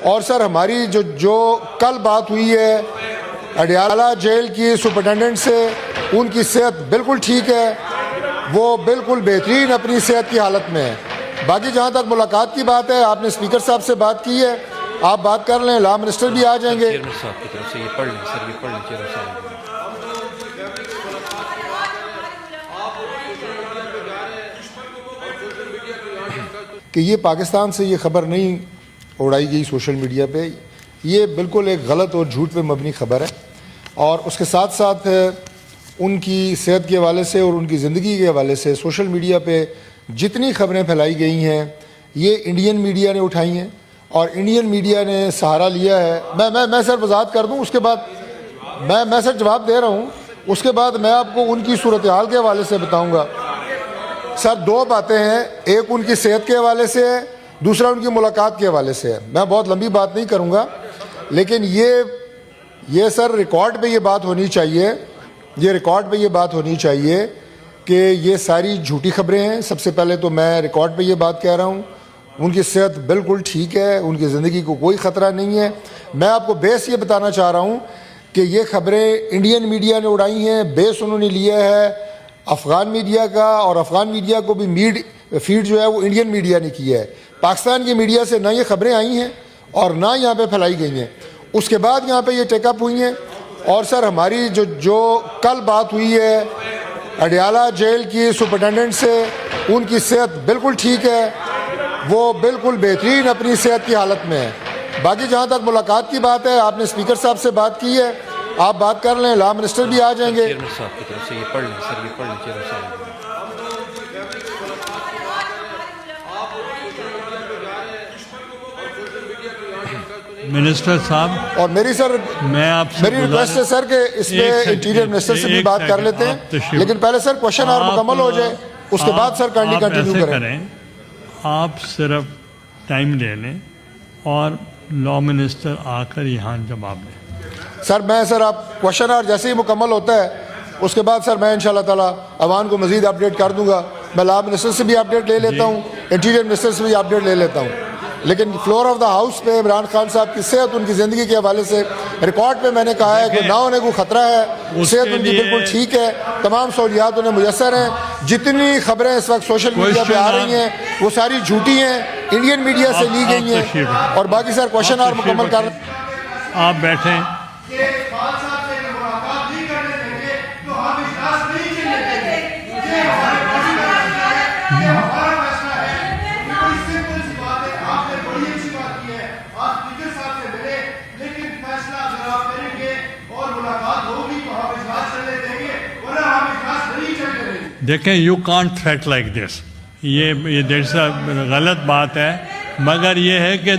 और सर हमारी जो कल बात हुई है अडियाला जेल की सुपरिटेंडेंट से, उनकी सेहत बिल्कुल ठीक है, वो बिल्कुल बेहतरीन अपनी सेहत की हालत में है। बाकी जहाँ तक मुलाकात की बात है, आपने स्पीकर साहब से बात की है, आप बात कर लें, लॉ मिनिस्टर भी आ जाएंगे। कि ये पाकिस्तान से ये खबर नहीं उड़ाई गई सोशल मीडिया पे, ये बिल्कुल एक गलत और झूठ पे मबनी खबर है। और उसके साथ साथ उनकी सेहत के हवाले से और उनकी ज़िंदगी के हवाले से सोशल मीडिया पे जितनी खबरें फैलाई गई हैं, ये इंडियन मीडिया ने उठाई हैं और इंडियन मीडिया ने सहारा लिया है। मैं सर वजाहत कर दूं, उसके बाद मैं सर जवाब दे रहा हूं, उसके बाद मैं आपको उनकी सूरत हाल के हवाले से बताऊंगा। सर दो बातें हैं, एक उनकी सेहत के हवाले से है, दूसरा उनकी मुलाकात के हवाले से है। मैं बहुत लंबी बात नहीं करूंगा, लेकिन ये सर रिकॉर्ड पे ये बात होनी चाहिए, ये रिकॉर्ड पे ये बात होनी चाहिए कि ये सारी झूठी खबरें हैं। सबसे पहले तो मैं रिकॉर्ड पे ये बात कह रहा हूँ, उनकी सेहत बिल्कुल ठीक है, उनकी ज़िंदगी को कोई ख़तरा नहीं है। मैं आपको बेस ये बताना चाह रहा हूँ कि ये खबरें इंडियन मीडिया ने उड़ाई हैं, बेस उन्होंने लिया है अफ़गान मीडिया का, और अफ़गान मीडिया को भी फीड जो है वो इंडियन मीडिया ने किया है। पाकिस्तान की मीडिया से ना ये खबरें आई हैं और ना यहाँ पे फैलाई गई हैं। उसके बाद यहाँ पे ये टेकअप हुई हैं। और सर हमारी जो कल बात हुई है अडियाला जेल की सुपरिटेंडेंट से, उनकी सेहत बिल्कुल ठीक है, वो बिल्कुल बेहतरीन अपनी सेहत की हालत में है। बाकी जहाँ तक मुलाकात की बात है, आपने स्पीकर साहब से बात की है, आप बात कर लें, लॉ मिनिस्टर भी आ जाएंगे। मिनिस्टर साहब, और मेरी रिक्वेस्ट है सर कि इसमें इंटीरियर मिनिस्टर से भी बात कर लेते हैं, लेकिन पहले सर क्वेश्चन और मुकम्मल हो जाए, उसके बाद सर काइंडली कंटिन्यू करें। आप सिर्फ टाइम ले लें और लॉ मिनिस्टर आकर यहाँ जवाब दें। सर आप क्वेश्चन और जैसे ही मुकम्मल होता है, उसके बाद सर मैं इंशाल्लाह ताला अवान को मजीद अपडेट कर दूंगा। मैं लॉ मिनिस्टर से भी अपडेट ले लेता हूँ, इंटीरियर मिनिस्टर से भी अपडेट ले लेता हूँ, लेकिन फ्लोर ऑफ द हाउस पे इमरान खान साहब की सेहत, उनकी ज़िंदगी के हवाले से रिकॉर्ड पे मैंने कहा है कि ना उन्हें कोई ख़तरा है, सेहत उनकी बिल्कुल ठीक है, तमाम सहूलियात उन्हें मुयसर हैं। जितनी खबरें इस वक्त सोशल मीडिया पे आ रही हैं वो सारी झूठी हैं, इंडियन मीडिया से ली गई हैं। और बाकी सर क्वेश्चन और मुकम्मल कर, आप बैठें। देखें, you can't threat like this, ये गलत बात है, मगर ये है कि